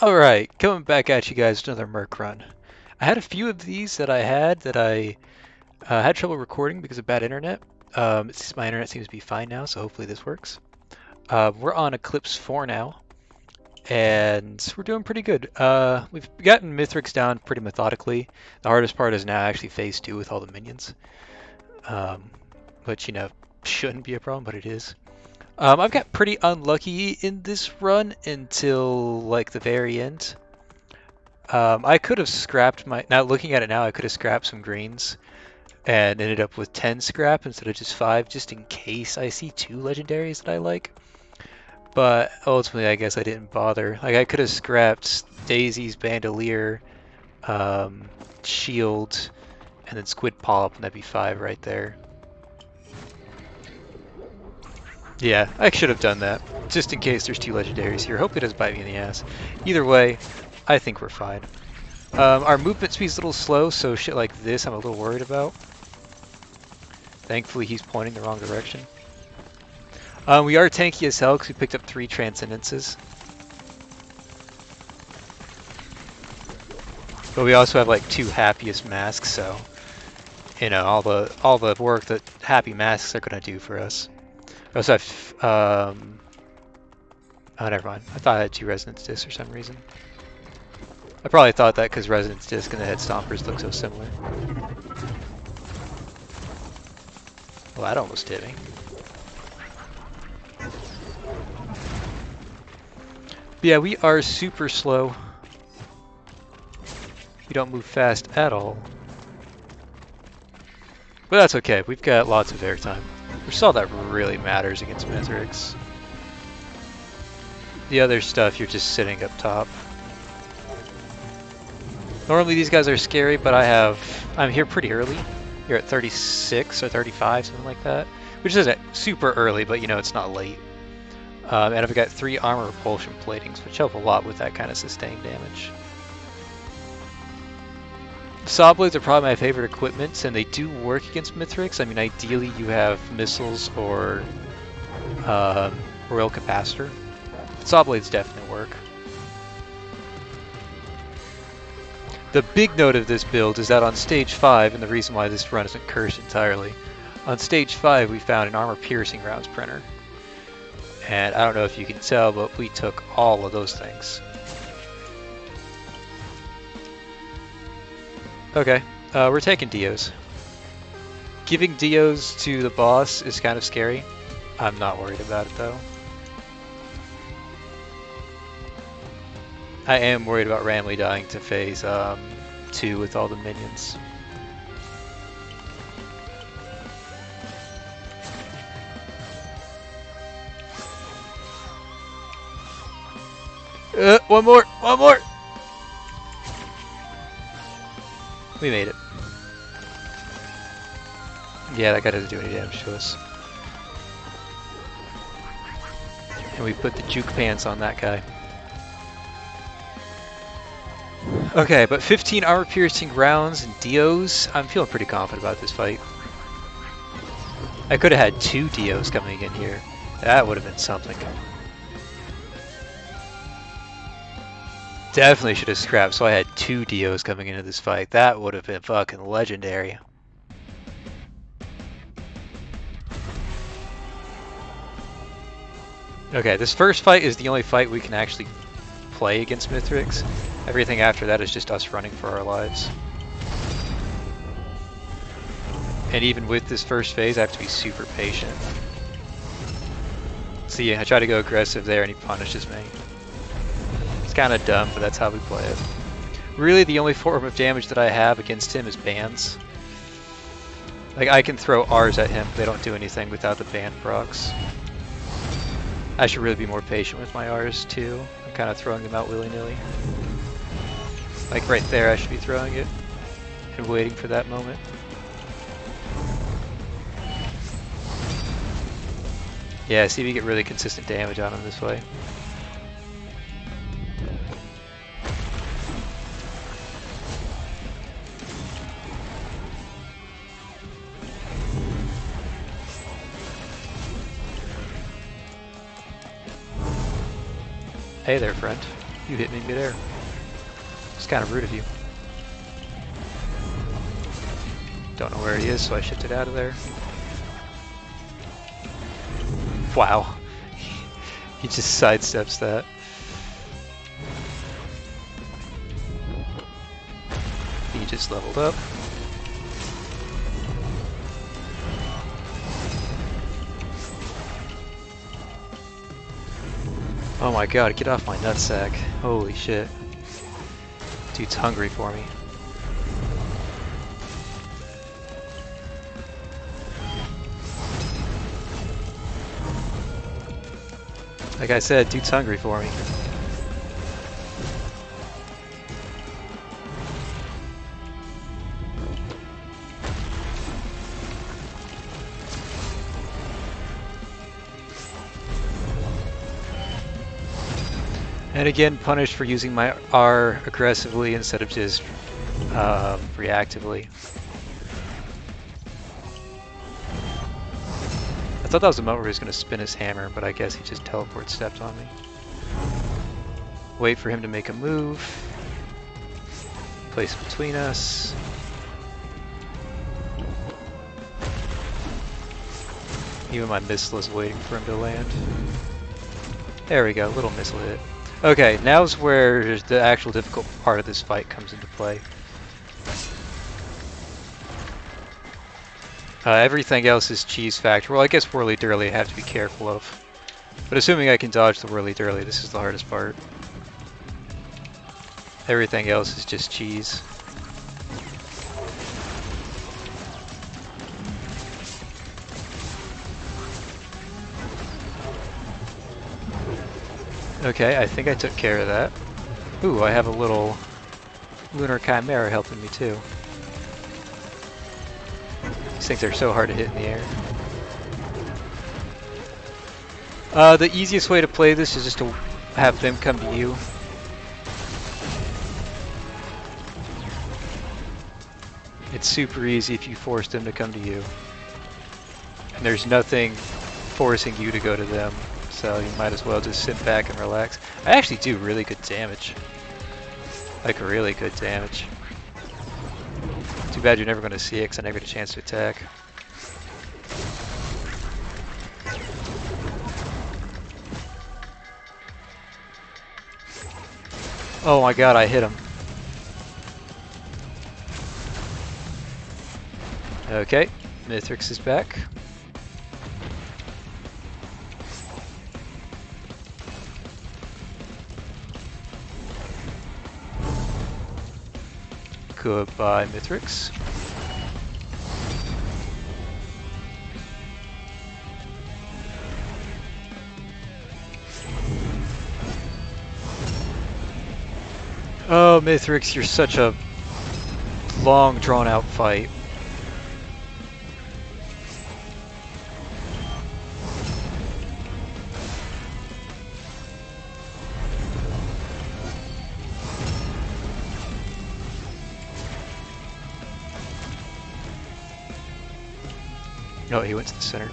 Alright, coming back at you guys with another Merc run. I had a few of these that I had trouble recording because of bad internet. My internet seems to be fine now, so hopefully this works. We're on Eclipse 4 now, and we're doing pretty good. We've gotten Mithrix down pretty methodically. The hardest part is now actually phase 2 with all the minions, um, which, shouldn't be a problem, but it is. I've got pretty unlucky in this run until, like, the very end. I could have scrapped now looking at it now, I could have scrapped some greens and ended up with 10 scrap instead of just 5, just in case I see 2 legendaries that I like. But ultimately, I guess I didn't bother. Like, I could have scrapped Daisy's Bandolier, Shield, and then Squid Polyp, and that'd be 5 right there. Yeah, I should have done that, just in case there's 2 legendaries here. Hope it doesn't bite me in the ass. Either way, I think we're fine. Our movement speed's a little slow, so shit like this I'm a little worried about. Thankfully, he's pointing the wrong direction. We are tanky as hell because we picked up 3 Transcendences. But we also have like 2 Happiest Masks, so all the work that Happy Masks are gonna do for us. We also have oh, never mind. I thought I had 2 Resonance Discs for some reason. I probably thought that because Resonance Disc and the Head Stompers look so similar. Well, that almost hit me. But yeah, we are super slow. We don't move fast at all. But that's okay, we've got lots of airtime. Which is all that really matters against Mithrix. The other stuff, you're just sitting up top. Normally these guys are scary, but I'm here pretty early. You're at 36 or 35, something like that. Which isn't super early, but it's not late. And I've got 3 armor repulsion platings, which help a lot with that kind of sustained damage. Saw blades are probably my favorite equipment, and they do work against Mithrix. I mean, ideally you have missiles or royal capacitor. Saw blades definitely work. The big note of this build is that on stage 5, and the reason why this run isn't cursed entirely, on stage 5 we found an armor piercing rounds printer. And I don't know if you can tell, but we took all of those things. Okay, we're taking Dios. Giving Dios to the boss is kind of scary. I'm not worried about it though. I am worried about randomly dying to phase 2 with all the minions. One more! One more! We made it. Yeah, that guy doesn't do any damage to us. And we put the juke pants on that guy. Okay, but 15 armor piercing rounds and Dios. I'm feeling pretty confident about this fight. I could have had 2 Dios coming in here. That would have been something. Definitely should have scrapped so I had 2 Dios coming into this fight. That would have been fucking legendary. Okay, this first fight is the only fight we can actually play against Mithrix. Everything after that is just us running for our lives. And even with this first phase, I have to be super patient. See, I try to go aggressive there and he punishes me. It's kind of dumb, but that's how we play it. Really, the only form of damage that I have against him is bans. Like, I can throw R's at him, they don't do anything without the ban procs. I should really be more patient with my R's too. I'm kind of throwing them out willy-nilly. Like right there, I should be throwing it and waiting for that moment. Yeah, see if you get really consistent damage on him this way. Hey there, friend. You hit me midair. It's kind of rude of you. Don't know where he is, so I shifted out of there. Wow. He just sidesteps that. He just leveled up. Oh my god, get off my nutsack. Holy shit. Dude's hungry for me. Like I said, dude's hungry for me. And again, punished for using my R aggressively instead of just reactively. I thought that was the moment where he was going to spin his hammer, but I guess he just teleport stepped on me. Wait for him to make a move. Place between us. Even my missile is waiting for him to land. There we go, little missile hit. Okay, now's where the actual difficult part of this fight comes into play. Everything else is cheese factor. Well, I guess whirly-dirly I have to be careful of. But assuming I can dodge the whirly-dirly, this is the hardest part. Everything else is just cheese. Okay, I think I took care of that. Ooh, I have a little lunar chimera helping me too. These things are so hard to hit in the air. The easiest way to play this is just to have them come to you. It's super easy if you force them to come to you. And there's nothing forcing you to go to them, so you might as well just sit back and relax. I actually do really good damage. Like really good damage. Too bad you're never going to see it because I never get a chance to attack. Oh my god, I hit him. Okay, Mithrix is back. Goodbye, Mithrix. Oh, Mithrix, you're such a long, drawn-out fight. Oh, he went to the center.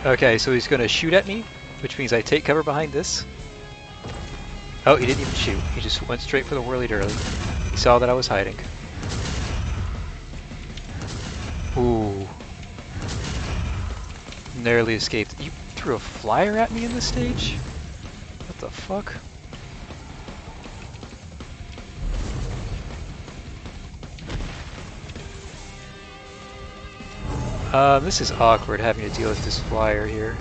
Okay, so he's going to shoot at me, which means I take cover behind this. Oh, he didn't even shoot. He just went straight for the whirly-dirly. He saw that I was hiding. Ooh. Narrowly escaped. You threw a flyer at me in this stage? What the fuck? This is awkward having to deal with this flyer here.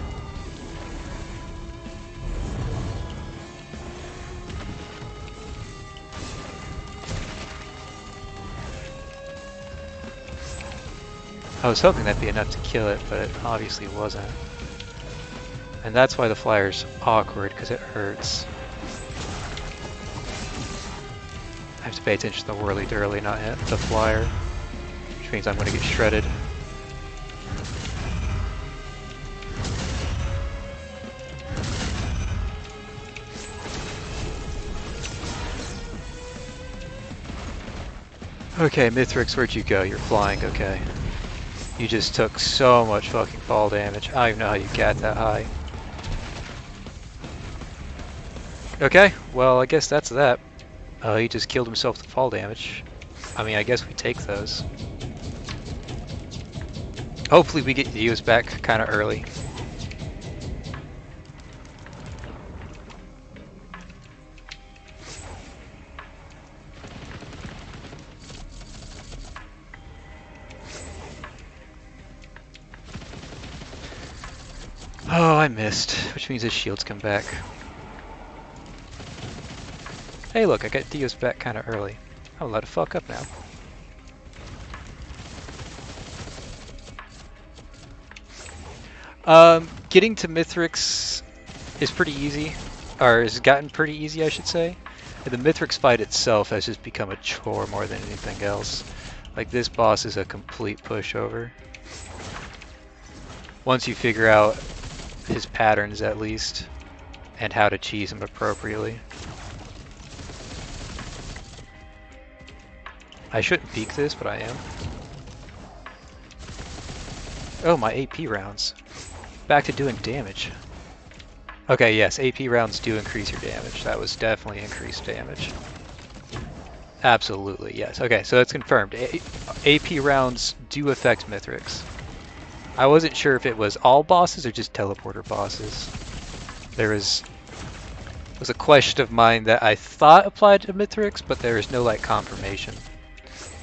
I was hoping that'd be enough to kill it, but it obviously wasn't. And that's why the flyer's awkward, because it hurts. I have to pay attention to the whirly-dirly, not the flyer, which means I'm going to get shredded. Okay, Mithrix, where'd you go? You're flying, okay. You just took so much fucking fall damage. I don't even know how you got that high. Okay, well, I guess that's that. He just killed himself with fall damage. I mean, I guess we take those. Hopefully we get Dios back kind of early. Oh, I missed, which means his shields come back. Hey look, I got Dios back kind of early. I'm allowed to fuck up now. Getting to Mithrix is pretty easy, or has gotten pretty easy, I should say. And the Mithrix fight itself has just become a chore more than anything else. Like, this boss is a complete pushover. Once you figure out his patterns, at least, and how to cheese him appropriately. I shouldn't peek this, but I am. Oh, my AP rounds. Back to doing damage. Okay, yes, AP rounds do increase your damage. That was definitely increased damage. Absolutely, yes. Okay, so that's confirmed. AP rounds do affect Mithrix. I wasn't sure if it was all bosses or just teleporter bosses. There was a question of mine that I thought applied to Mithrix, but there is no like confirmation.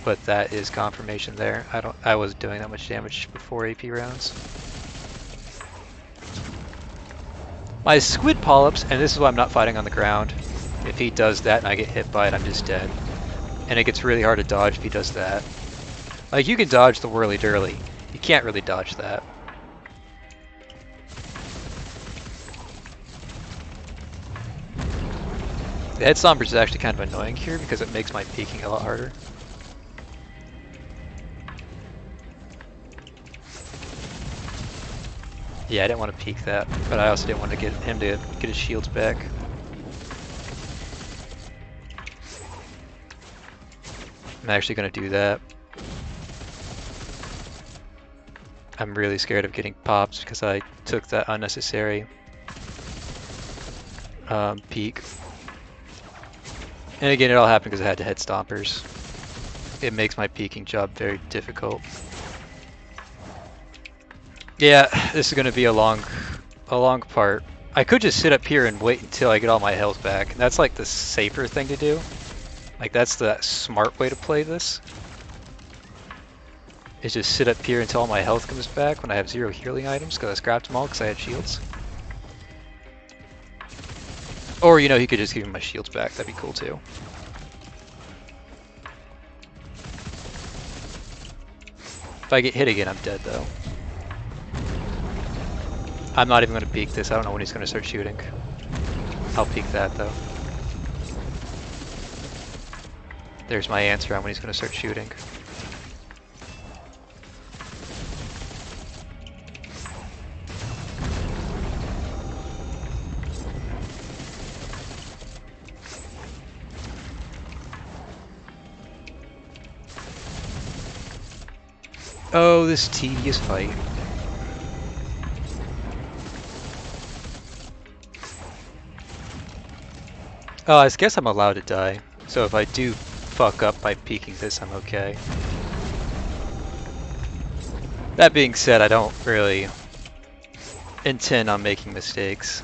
But that is confirmation there. I wasn't doing that much damage before AP rounds. My squid polyps, and this is why I'm not fighting on the ground. If he does that and I get hit by it, I'm just dead. And it gets really hard to dodge if he does that. Like, you can dodge the whirly-durly. You can't really dodge that. The head stompers is actually kind of annoying here because it makes my peeking a lot harder. Yeah, I didn't want to peek that, but I also didn't want to get him to get his shields back. I'm actually going to do that. I'm really scared of getting pops because I took that unnecessary peek. And again, it all happened because I had to head stompers. It makes my peeking job very difficult. Yeah, this is going to be a long part. I could just sit up here and wait until I get all my health back. That's like the safer thing to do. Like, that's the smart way to play this. Is just sit up here until all my health comes back when I have 0 healing items because I scrapped them all because I had shields. Or, you know, he could just give me my shields back. That'd be cool too. If I get hit again, I'm dead though. I'm not even going to peek this. I don't know when he's going to start shooting. I'll peek that though. There's my answer on when he's going to start shooting. Oh, this tedious fight. Oh, I guess I'm allowed to die. So if I do fuck up by peeking this, I'm okay. That being said, I don't really intend on making mistakes.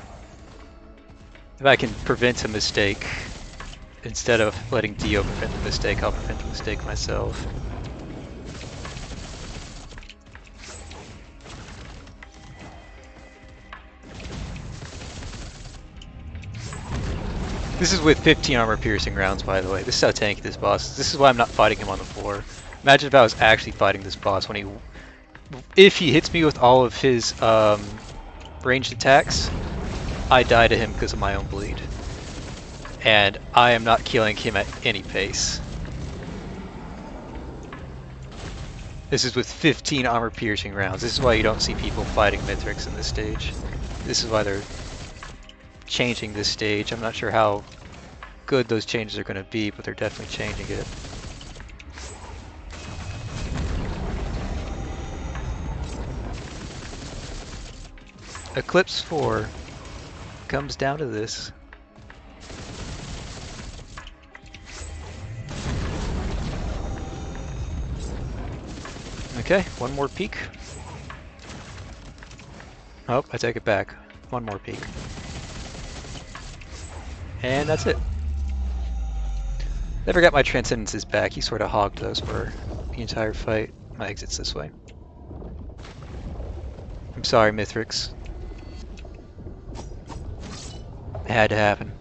If I can prevent a mistake, instead of letting Dio prevent the mistake, I'll prevent the mistake myself. This is with 15 armor piercing rounds, by the way. This is how tanky this boss is. This is why I'm not fighting him on the floor. Imagine if I was actually fighting this boss when if he hits me with all of his ranged attacks, I die to him because of my own bleed. And I am not killing him at any pace. This is with 15 armor piercing rounds. This is why you don't see people fighting Mithrix in this stage. This is why they're changing this stage. I'm not sure how good those changes are going to be, but they're definitely changing it. Eclipse 4 comes down to this. Okay, one more peek. Oh, I take it back. One more peek. And that's it. Never got my transcendences back. He sort of hogged those for the entire fight. My exit's this way. I'm sorry, Mithrix. It had to happen.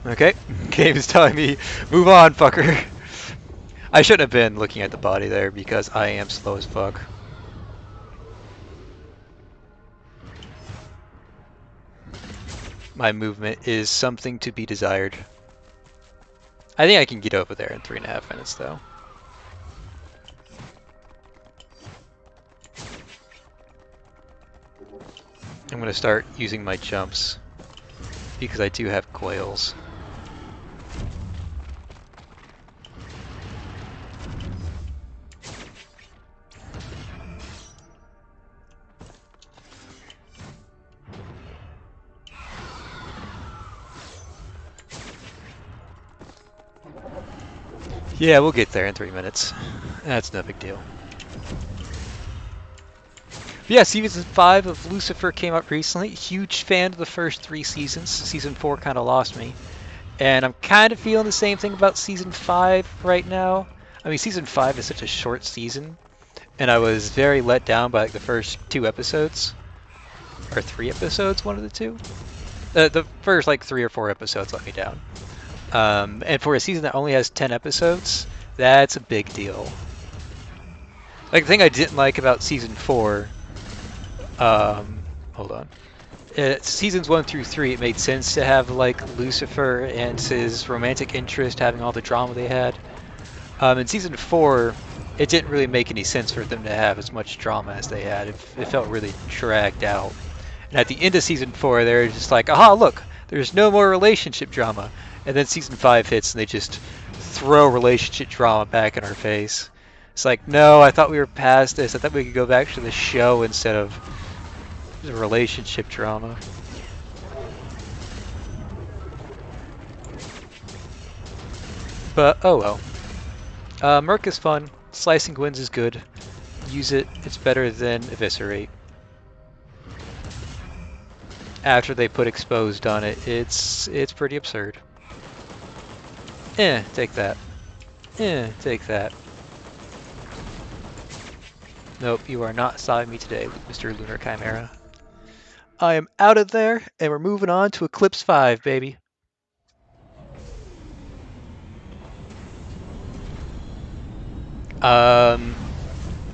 Okay, game is telling me, move on, fucker. I shouldn't have been looking at the body there because I am slow as fuck. My movement is something to be desired. I think I can get over there in 3.5 minutes, though. I'm going to start using my jumps because I do have coils. Yeah, we'll get there in 3 minutes. That's no big deal. But yeah, season 5 of Lucifer came out recently. Huge fan of the first 3 seasons. Season 4 kind of lost me. And I'm kind of feeling the same thing about season 5 right now. I mean, season 5 is such a short season, and I was very let down by like the first 2 episodes. Or 3 episodes, one of the 2. The first like 3 or 4 episodes let me down. And for a season that only has 10 episodes, that's a big deal. Like, the thing I didn't like about season 4, hold on. Seasons 1 through 3, it made sense to have, like, Lucifer and his romantic interest having all the drama they had. In season 4, it didn't really make any sense for them to have as much drama as they had. It felt really dragged out. And at the end of season 4, they were just like, aha, look, there's no more relationship drama. And then season 5 hits and they just throw relationship drama back in our face. It's like, no, I thought we were past this. I thought we could go back to the show instead of the relationship drama. But, oh well. Merc is fun. Slicing Winds is good. Use it. It's better than Eviscerate. After they put Exposed on it, it's pretty absurd. Take that. Take that. Nope, you are not stopping me today, Mr. Lunar Chimera. I am out of there, and we're moving on to Eclipse 5, baby. All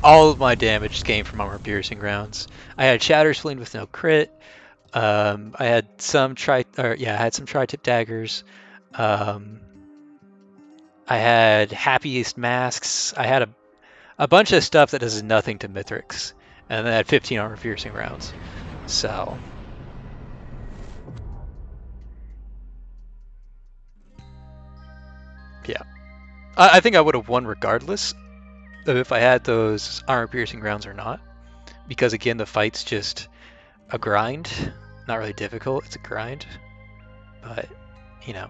of my damage came from armor piercing rounds. I had Shatter Spleen with no crit. I had some tri-tip daggers. I had Happiest Masks. I had a bunch of stuff that does nothing to Mithrix, and then I had 15 armor piercing rounds. So yeah, I think I would have won regardless of if I had those armor piercing rounds or not, because again, the fight's just a grind. Not really difficult, it's a grind. But, you know.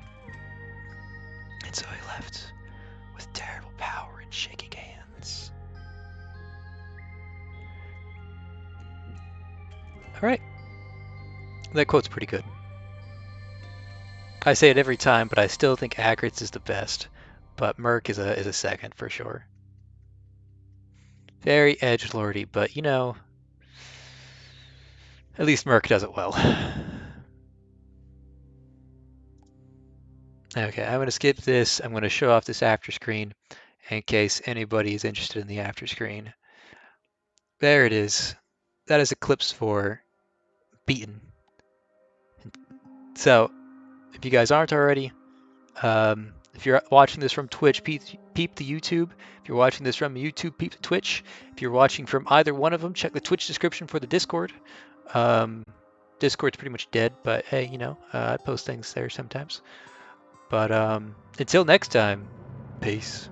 And so he left with terrible power and shaking hands. Alright. That quote's pretty good. I say it every time, but I still think Acritz is the best. But Merc is a second for sure. Very edgelordy, but you know, at least Merc does it well. Okay, I'm going to skip this. I'm going to show off this after screen in case anybody is interested in the after screen. There it is. That is Eclipse 4 beaten. So, if you guys aren't already, if you're watching this from Twitch, peep the YouTube. If you're watching this from YouTube, peep the Twitch. If you're watching from either one of them, check the Twitch description for the Discord. Discord's pretty much dead, but hey, you know, I post things there sometimes. But until next time, peace.